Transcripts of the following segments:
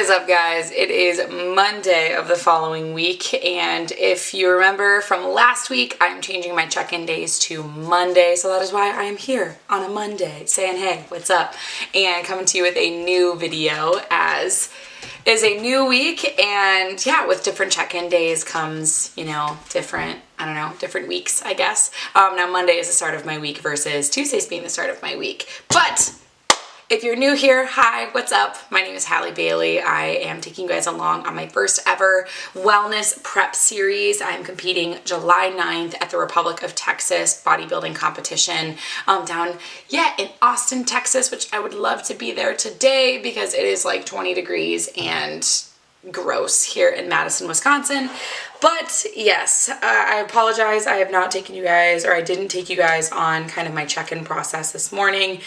What is up, guys? It is Monday of the following week, and if you remember from last week, I'm changing my check-in days to Monday, so that is why I am here on a Monday saying, hey, what's up? And coming to you with a new video as is a new week, and yeah, with different check-in days comes, different weeks, I guess. Now Monday is the start of my week versus Tuesdays being the start of my week, but if you're new here, hi, what's up? My name is Hallie Bailey. I am taking you guys along on my first ever wellness prep series. I'm competing July 9th at the Republic of Texas bodybuilding competition down in Austin, Texas, which I would love to be there today because it is like 20 degrees and gross here in Madison, Wisconsin. But yes, I apologize. I have not taken you guys, or I didn't take you guys on kind of my check-in process this morning.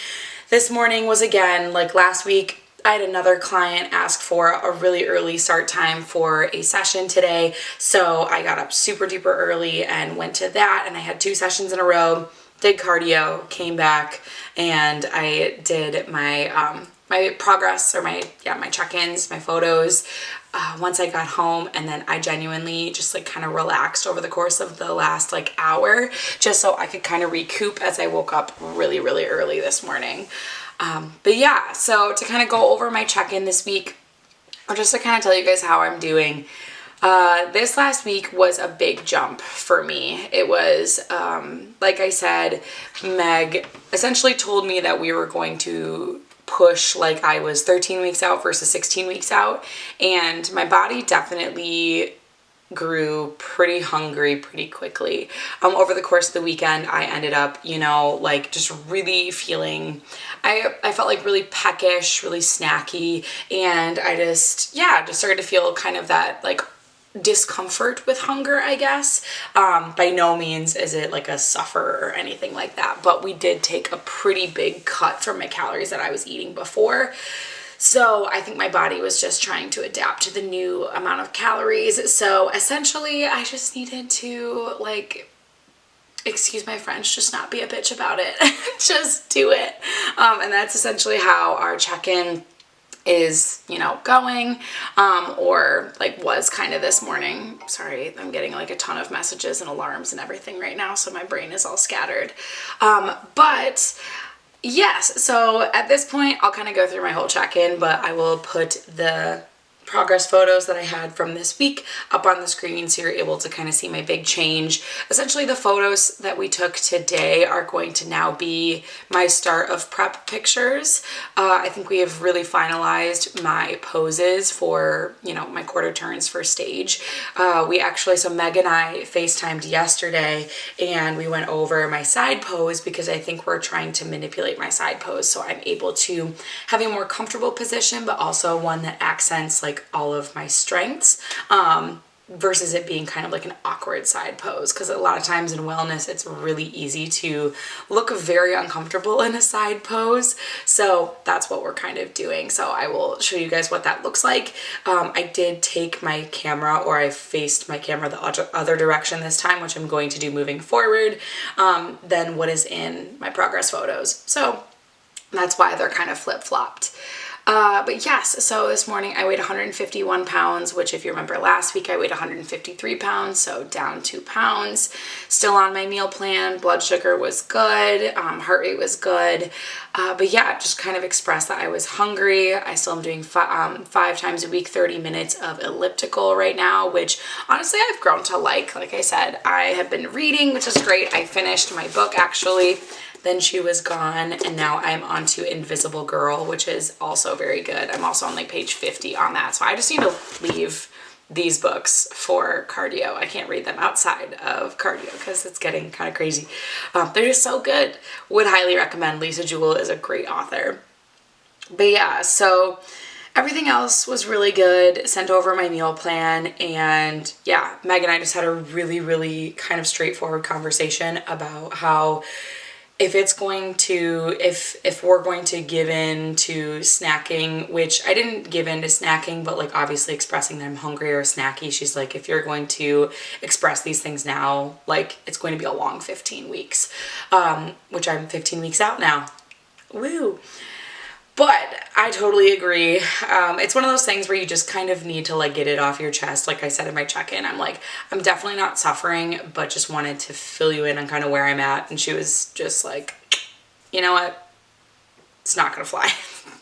This morning was, again, like last week, I had another client ask for a really early start time for a session today. So I got up super duper early and went to that, and I had 2 sessions in a row, did cardio, came back, and I did my my progress, or my check-ins, my photos, once I got home, and then I genuinely just kind of relaxed over the course of the last hour, just so I could kind of recoup as I woke up really, really early this morning. But yeah, so to kind of go over my check-in this week, or just to kind of tell you guys how I'm doing, this last week was a big jump for me. It was, like I said, Meg essentially told me that we were going to push like I was 13 weeks out versus 16 weeks out, and my body definitely grew pretty hungry pretty quickly. Over the course of the weekend, I ended up, just really feeling, I felt like really peckish, really snacky, and I just started to feel kind of that discomfort with hunger, I guess. By no means is it like a suffer or anything like that, but we did take a pretty big cut from my calories that I was eating before. So I think my body was just trying to adapt to the new amount of calories. So essentially I just needed to, excuse my French, just not be a bitch about it. Just do it. And that's essentially how our check-in is, going, or was kind of this morning. Sorry, I'm getting a ton of messages and alarms and everything right now, so my brain is all scattered. But yes, so at this point, I'll kind of go through my whole check-in, but I will put the progress photos that I had from this week up on the screen so you're able to kind of see my big change. Essentially, the photos that we took today are going to now be my start of prep pictures. I think we have really finalized my poses for, my quarter turns for stage. So Meg and I FaceTimed yesterday, and we went over my side pose because I think we're trying to manipulate my side pose so I'm able to have a more comfortable position, but also one that accents all of my strengths, versus it being kind of like an awkward side pose, because a lot of times in wellness it's really easy to look very uncomfortable in a side pose. So that's what we're kind of doing. So I will show you guys what that looks like. I did take my camera, or I faced my camera the other direction this time, which I'm going to do moving forward, than what is in my progress photos. So that's why they're kind of flip-flopped. But yes, so this morning I weighed 151 pounds, which if you remember last week I weighed 153 pounds, so down 2 pounds. Still on my meal plan, blood sugar was good, heart rate was good, but yeah, just kind of expressed that I was hungry. I still am doing 5 times a week, 30 minutes of elliptical right now, which honestly I've grown to like I said. I have been reading, which is great. I finished my book actually. Then She Was Gone, and now I'm on to Invisible Girl, which is also very good. I'm also on page 50 on that, so I just need to leave these books for cardio. I can't read them outside of cardio because it's getting kind of crazy. They're just so good. Would highly recommend. Lisa Jewell is a great author. But yeah, so everything else was really good. Sent over my meal plan, and yeah, Meg and I just had a really, really kind of straightforward conversation about how if we're going to give in to snacking, which I didn't give in to snacking, but obviously expressing that I'm hungry or snacky, she's like, if you're going to express these things now, it's going to be a long 15 weeks, which I'm 15 weeks out now. Woo. But I totally agree. It's one of those things where you just kind of need to like get it off your chest. Like I said in my check-in, I'm like, I'm definitely not suffering, but just wanted to fill you in on kind of where I'm at. And she was just like, you know what? It's not gonna fly.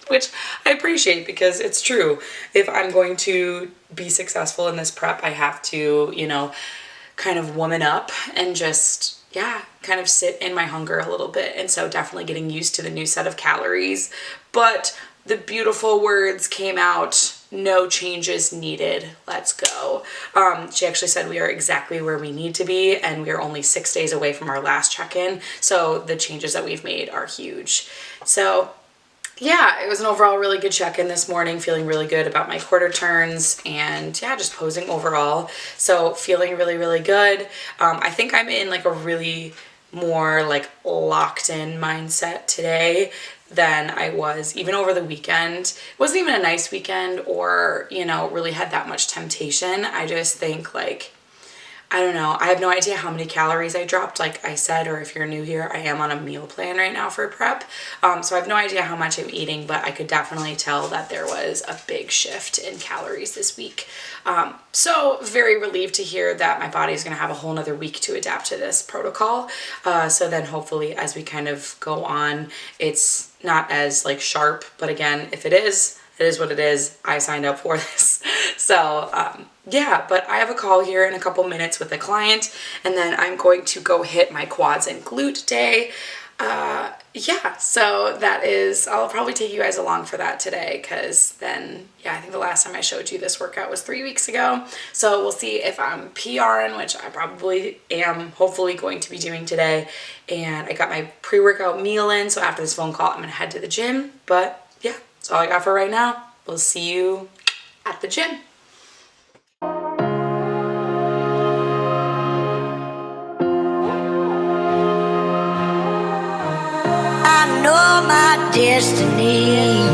Which I appreciate because it's true. If I'm going to be successful in this prep, I have to, you know, kind of woman up and just, yeah, kind of sit in my hunger a little bit. And so definitely getting used to the new set of calories. But the beautiful words came out, no changes needed, let's go. She actually said we are exactly where we need to be, and we are only 6 days away from our last check-in. So the changes that we've made are huge. So yeah, it was an overall really good check-in this morning, feeling really good about my quarter turns and yeah, just posing overall. So feeling really, really good. I think I'm in like a really more like locked in mindset today than I was even over the weekend. It wasn't even a nice weekend or, you know, really had that much temptation. I just think like, I don't know. I have no idea how many calories I dropped, like I said, or if you're new here, I am on a meal plan right now for prep. So I have no idea how much I'm eating, but I could definitely tell that there was a big shift in calories this week. So very relieved to hear that my body is going to have a whole nother week to adapt to this protocol. So then hopefully as we kind of go on, it's not as like sharp, but again, if it is what it is. I signed up for this. So yeah, but I have a call here in a couple minutes with a client, and then I'm going to go hit my quads and glute day. Yeah, so that is, I'll probably take you guys along for that today, because then, yeah, I think the last time I showed you this workout was 3 weeks ago. So we'll see if I'm PRing, which I probably am hopefully going to be doing today. And I got my pre-workout meal in, so after this phone call, I'm gonna head to the gym. But yeah, that's all I got for right now. We'll see you at the gym. I know my destiny.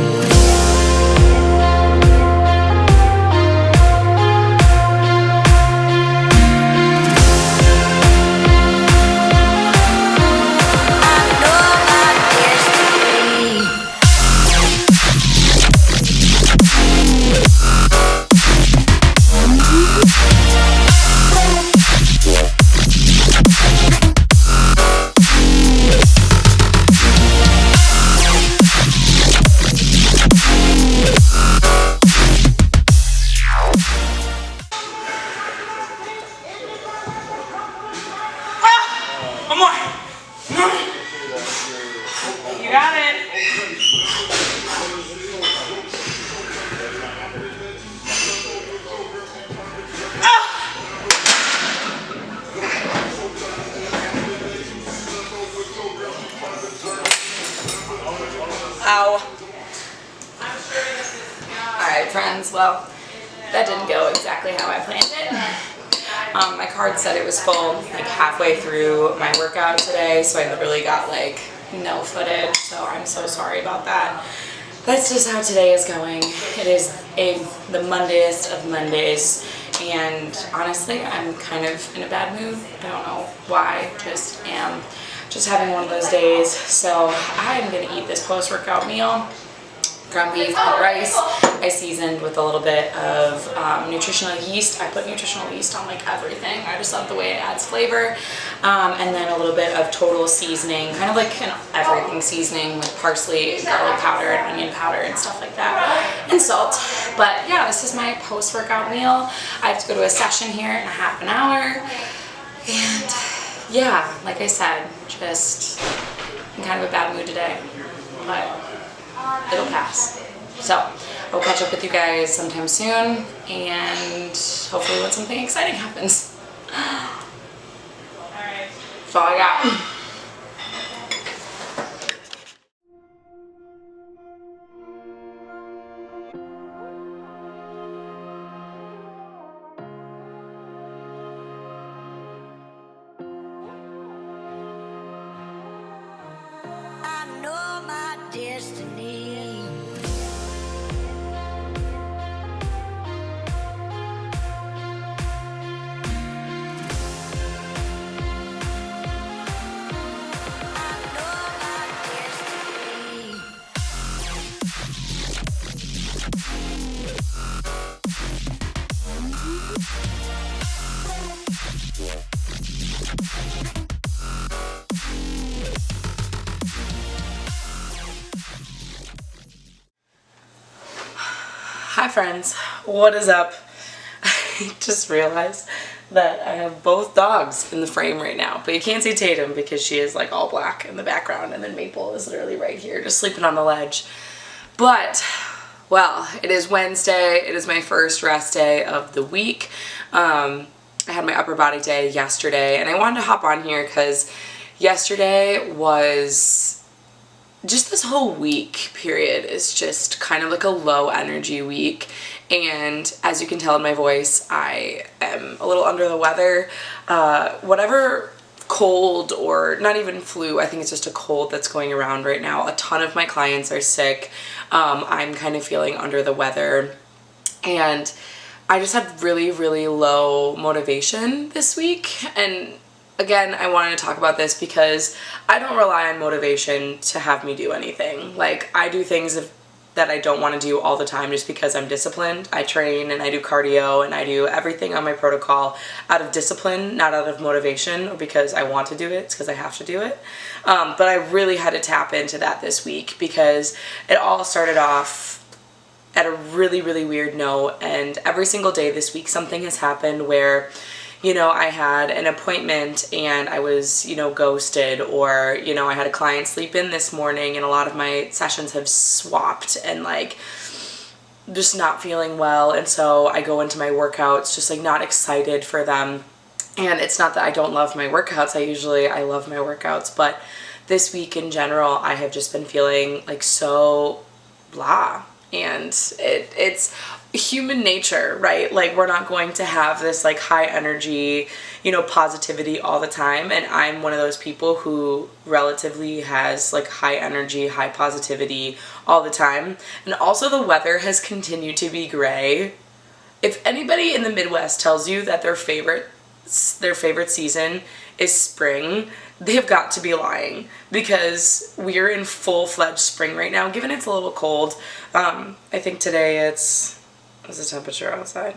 You got it. Ow. Alright friends, well, that didn't go exactly how I planned it. My card said it was full like halfway through my workout today, so I literally got like no footage, so I'm so sorry about that. That's just how today is going. It is the Mondayest of Mondays, and honestly, I'm kind of in a bad mood. I don't know why, just am just having one of those days. So I'm gonna eat this post-workout meal. Ground beef and rice. I seasoned with a little bit of nutritional yeast. I put nutritional yeast on like everything. I just love the way it adds flavor. And then a little bit of total seasoning, kind of like an everything seasoning with parsley, garlic powder, and onion powder and stuff like that, and salt. But yeah, this is my post-workout meal. I have to go to a session here in a half an hour. And yeah, like I said, just in kind of a bad mood today, but it'll pass. So I'll catch up with you guys sometime soon, and hopefully when something exciting happens. That's all I got. I know my destiny. Hi friends, what is up? I just realized that I have both dogs in the frame right now, but you can't see Tatum because she is like all black in the background, and then Maple is literally right here just sleeping on the ledge. But, well, it is Wednesday. It is my first rest day of the week. I had my upper body day yesterday, and I wanted to hop on here because yesterday was just this whole week period is just kind of like a low energy week, and as you can tell in my voice, I am a little under the weather. Whatever cold, or not even flu, I think it's just a cold that's going around right now. A ton of my clients are sick. I'm kind of feeling under the weather, and I just had really, really low motivation this week. And again, I wanted to talk about this because I don't rely on motivation to have me do anything. Like, I do things that I don't want to do all the time just because I'm disciplined. I train and I do cardio and I do everything on my protocol out of discipline, not out of motivation or because I want to do it. It's because I have to do it. But I really had to tap into that this week because it all started off at a really, really weird note. And every single day this week, something has happened where, you know, I had an appointment and I was, you know, ghosted, or, you know, I had a client sleep in this morning and a lot of my sessions have swapped and like just not feeling well. And so I go into my workouts just like not excited for them. And it's not that I don't love my workouts. I love my workouts, but this week in general, I have just been feeling like so blah. And it's human nature, right? Like, we're not going to have this like high energy, you know, positivity all the time. And I'm one of those people who relatively has like high energy, high positivity all the time. And also the weather has continued to be gray. If anybody in the Midwest tells you that their favorite season is spring, they've got to be lying, because we're in full-fledged spring right now, given it's a little cold. I think today what's the temperature outside?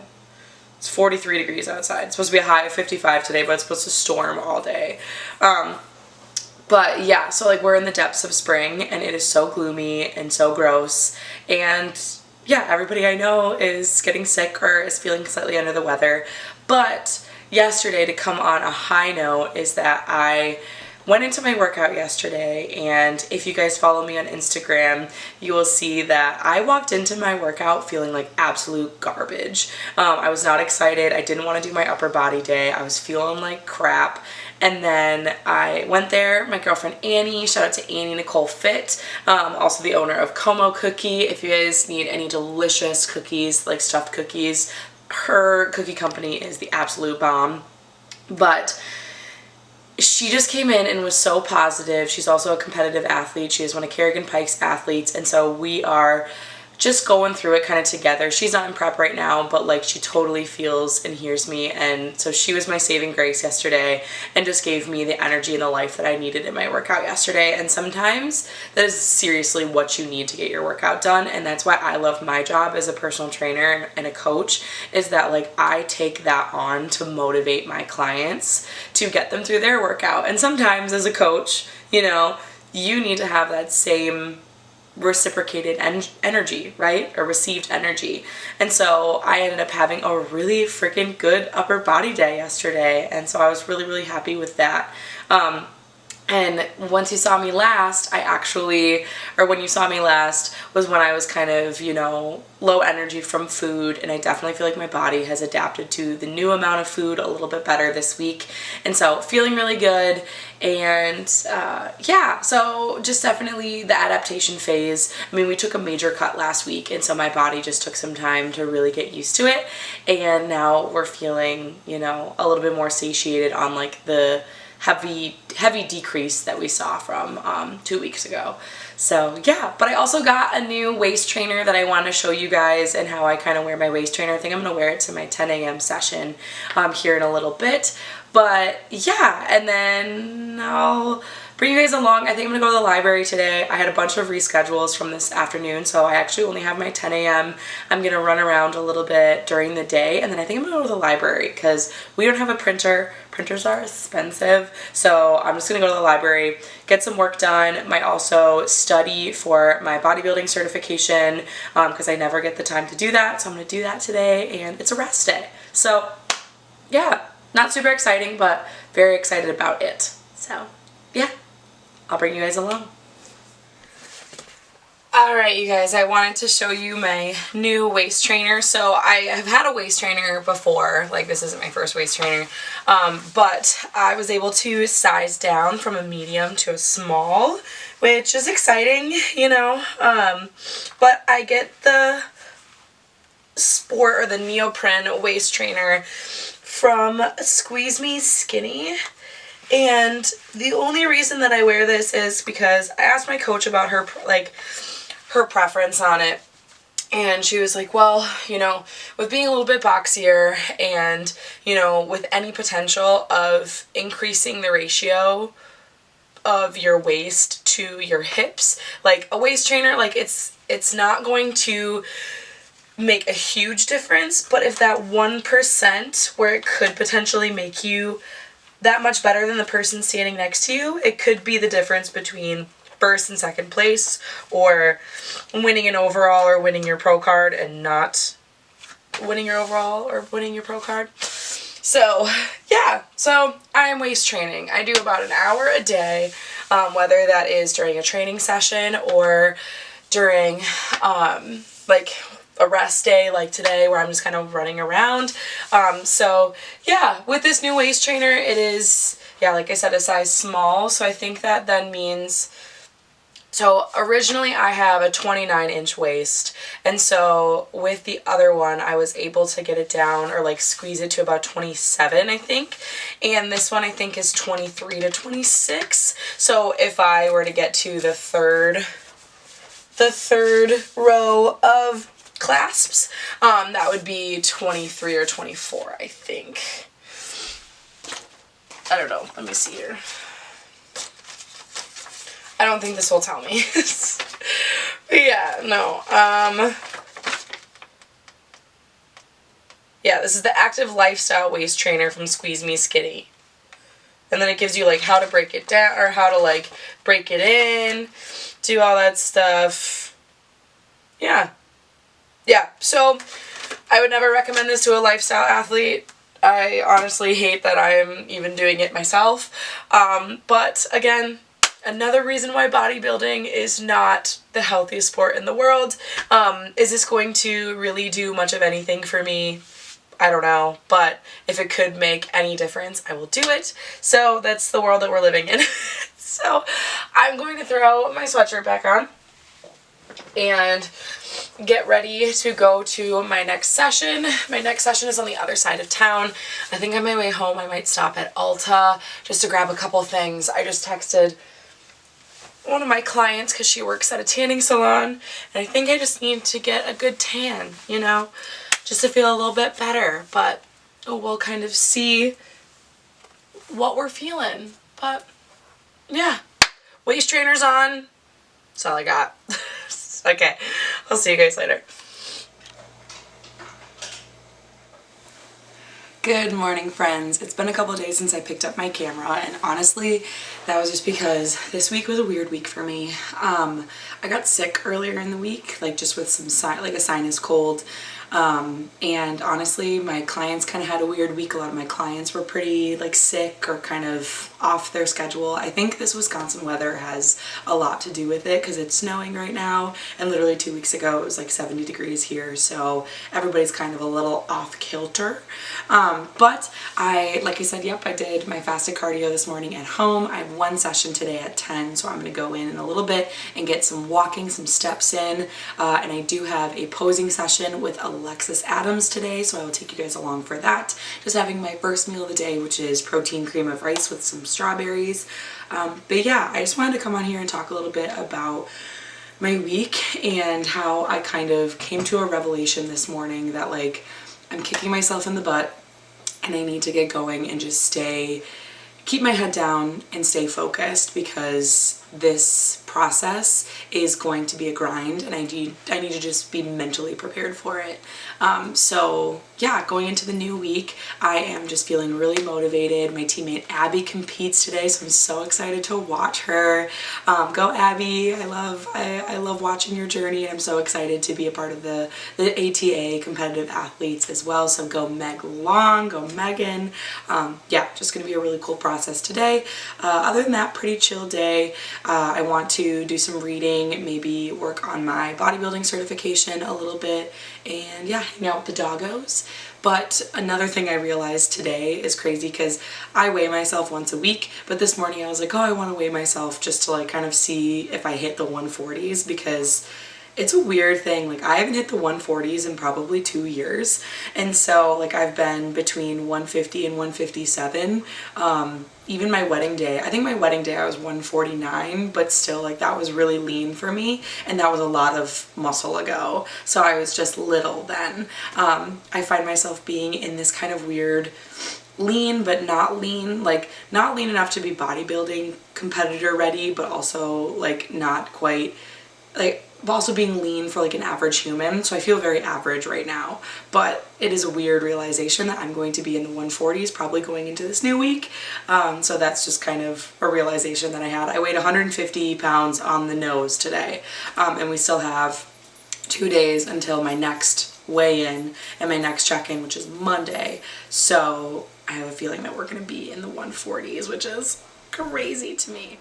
It's 43 degrees outside. It's supposed to be a high of 55 today, but it's supposed to storm all day. But yeah, so like we're in the depths of spring and it is so gloomy and so gross. And yeah, everybody I know is getting sick or is feeling slightly under the weather. But yesterday, to come on a high note, is that I went into my workout yesterday, and if you guys follow me on Instagram, you will see that I walked into my workout feeling like absolute garbage. I was not excited. I didn't want to do my upper body day. I was feeling like crap. And then I went there, my girlfriend Annie, shout out to Annie Nicole Fit, also the owner of Como Cookie. If you guys need any delicious cookies, like stuffed cookies, her cookie company is the absolute bomb. But she just came in and was so positive. She's also a competitive athlete. She is one of Kerrigan Pike's athletes, and so we are just going through it kind of together. She's not in prep right now, but like she totally feels and hears me, and so she was my saving grace yesterday and just gave me the energy and the life that I needed in my workout yesterday. And sometimes that is seriously what you need to get your workout done, and that's why I love my job as a personal trainer and a coach, is that like I take that on to motivate my clients to get them through their workout. And sometimes as a coach, you know, you need to have that same reciprocated energy, right? Or received energy. And so I ended up having a really freaking good upper body day yesterday, and so I was really, really happy with that. And once you saw me last, when you saw me last was when I was kind of, you know, low energy from food, and I definitely feel like my body has adapted to the new amount of food a little bit better this week. And so feeling really good. And yeah, so just definitely the adaptation phase. I mean, we took a major cut last week, and so my body just took some time to really get used to it. And now we're feeling, you know, a little bit more satiated on like the heavy decrease that we saw from 2 weeks ago. So yeah, but I also got a new waist trainer that I want to show you guys, and how I kind of wear my waist trainer. I think I'm going to wear it to my 10 a.m. session here in a little bit. But yeah, and then I'll bring you guys along. I think I'm gonna go to the library today. I had a bunch of reschedules from this afternoon, so I actually only have my 10 a.m. I'm gonna run around a little bit during the day, and then I think I'm gonna go to the library because we don't have a printer. Printers are expensive, so I'm just gonna go to the library, get some work done. Might also study for my bodybuilding certification because I never get the time to do that, so I'm gonna do that today, and it's a rest day. So yeah, not super exciting, but very excited about it. So yeah, I'll bring you guys along. Alright, you guys, I wanted to show you my new waist trainer. So I have had a waist trainer before, like this isn't my first waist trainer, but I was able to size down from a medium to a small, which is exciting, you know, but I get the sport or the neoprene waist trainer from Squeeze Me Skinny. And the only reason that I wear this is because I asked my coach about her preference on it, and she was like, well, you know, with being a little bit boxier and, you know, with any potential of increasing the ratio of your waist to your hips, like a waist trainer, like it's not going to make a huge difference, but if that 1% where it could potentially make you that much better than the person standing next to you, it could be the difference between first and second place, or winning an overall or winning your pro card and not winning your overall or winning your pro card. So yeah, so I am waist training. I do about an hour a day, whether that is during a training session or during like a rest day like today where I'm just kind of running around. So yeah, with this new waist trainer, it is, yeah, like I said, a size small. So I think that then means, so originally I have a 29-inch waist, and so with the other one I was able to get it down or like squeeze it to about 27, I think, and this one I think is 23 to 26. So if I were to get to the third row of clasps, that would be 23 or 24, I think. I don't know, let me see here. I don't think this will tell me. But yeah, no. Yeah, this is the Active Lifestyle Waist Trainer from Squeeze Me Skinny. And then it gives you like how to break it down, or how to like break it in, do all that stuff. Yeah. Yeah, so I would never recommend this to a lifestyle athlete. I honestly hate that I am even doing it myself. But again, another reason why bodybuilding is not the healthiest sport in the world. Is this going to really do much of anything for me? I don't know, but if it could make any difference, I will do it. So that's the world that we're living in. So I'm going to throw my sweatshirt back on and get ready to go to my next session. My next session is on the other side of town. I think on my way home I might stop at Ulta just to grab a couple things. I just texted one of my clients because she works at a tanning salon, and I think I just need to get a good tan, you know, just to feel a little bit better. But we'll kind of see what we're feeling. But yeah, waist trainers on. That's all I got. Okay, I'll see you guys later. Good morning, friends. It's been a couple days since I picked up my camera, and honestly, that was just because this week was a weird week for me. I got sick earlier in the week, like just with some like a sinus cold. And honestly, my clients kind of had a weird week. A lot of my clients were pretty like sick or kind of off their schedule. I think this Wisconsin weather has a lot to do with it because it's snowing right now, and literally 2 weeks ago it was like 70 degrees here, so everybody's kind of a little off kilter. But like I said, yep, I did my fasted cardio this morning at home. I have one session today at 10, so I'm going to go in a little bit and get some walking, some steps in, and I do have a posing session with Alexis Adams today, so I will take you guys along for that. Just having my first meal of the day, which is protein cream of rice with some strawberries. But yeah, I just wanted to come on here and talk a little bit about my week and how I kind of came to a revelation this morning that like I'm kicking myself in the butt and I need to get going and just stay keep my head down and stay focused, because this process is going to be a grind, and I need to just be mentally prepared for it. So yeah, going into the new week, I am just feeling really motivated. My teammate Abby competes today, so I'm so excited to watch her. Go Abby! I love watching your journey, and I'm so excited to be a part of the ATA competitive athletes as well. So go Meg Long, go Megan. Yeah, just gonna be a really cool process today. Other than that, pretty chill day. I want to do some reading, maybe work on my bodybuilding certification a little bit, and yeah, hang out with the doggos. But another thing I realized today is crazy, because I weigh myself once a week, but this morning I was like, oh, I want to weigh myself just to like kind of see if I hit the 140s, because it's a weird thing. Like, I haven't hit the 140s in probably 2 years, and so like I've been between 150 and 157. Even my wedding day, I think my wedding day I was 149, but still, like, that was really lean for me, and that was a lot of muscle ago, so I was just little then. I find myself being in this kind of weird lean but not lean, like not lean enough to be bodybuilding competitor ready, but also like not quite, like, but also being lean for like an average human. So I feel very average right now, but it is a weird realization that I'm going to be in the 140s probably going into this new week. So that's just kind of a realization that I had. I weighed 150 pounds on the nose today, and we still have 2 days until my next weigh-in and my next check-in, which is Monday. So I have a feeling that we're going to be in the 140s, which is crazy to me.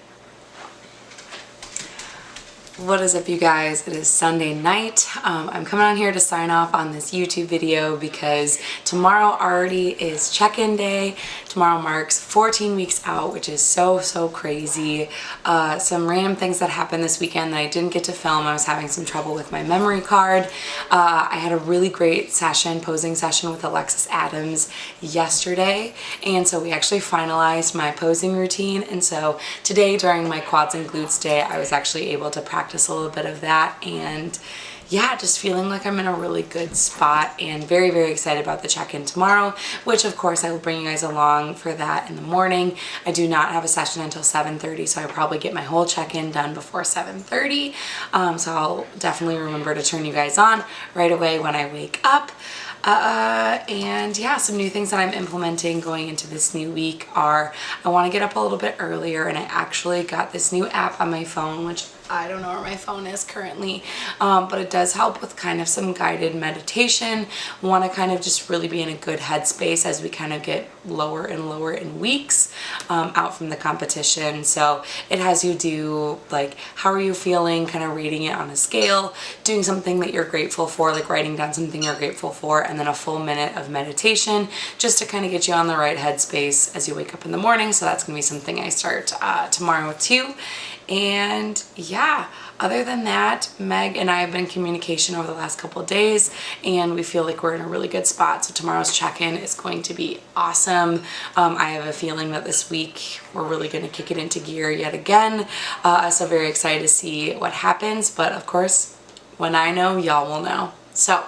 What is up, you guys? It is Sunday night. I'm coming on here to sign off on this YouTube video because tomorrow already is check-in day. Tomorrow marks 14 weeks out, which is so crazy. Some random things that happened this weekend that I didn't get to film. I was having some trouble with my memory card. I had a really great posing session with Alexis Adams yesterday, and so we actually finalized my posing routine. And so today, during my quads and glutes day, I was actually able to practice a little bit of that, and yeah, just feeling like I'm in a really good spot, and very excited about the check-in tomorrow, which of course I will bring you guys along for that in the morning. I do not have a session until 7:30, so I probably get my whole check-in done before 7:30. So I'll definitely remember to turn you guys on right away when I wake up. And yeah, some new things that I'm implementing going into this new week are, I want to get up a little bit earlier, and I actually got this new app on my phone, which I don't know where my phone is currently, but it does help with kind of some guided meditation. Want to kind of just really be in a good headspace as we kind of get lower and lower in weeks out from the competition. So it has you do like, how are you feeling, kind of rating it on a scale, doing something that you're grateful for, like writing down something you're grateful for, and then a full minute of meditation just to kind of get you on the right headspace as you wake up in the morning. So that's gonna be something I start tomorrow too. And yeah, other than that, Meg and I have been in communication over the last couple of days, and we feel like we're in a really good spot. So tomorrow's check-in is going to be awesome. I have a feeling that this week we're really going to kick it into gear yet again. So very excited to see what happens. But of course, when I know, y'all will know. So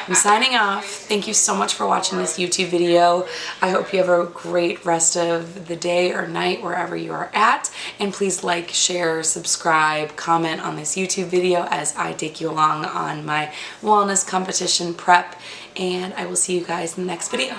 I'm signing off. Thank you so much for watching this YouTube video. I hope you have a great rest of the day or night wherever you are at. And please like, share, subscribe, comment on this YouTube video as I take you along on my wellness competition prep. And I will see you guys in the next video.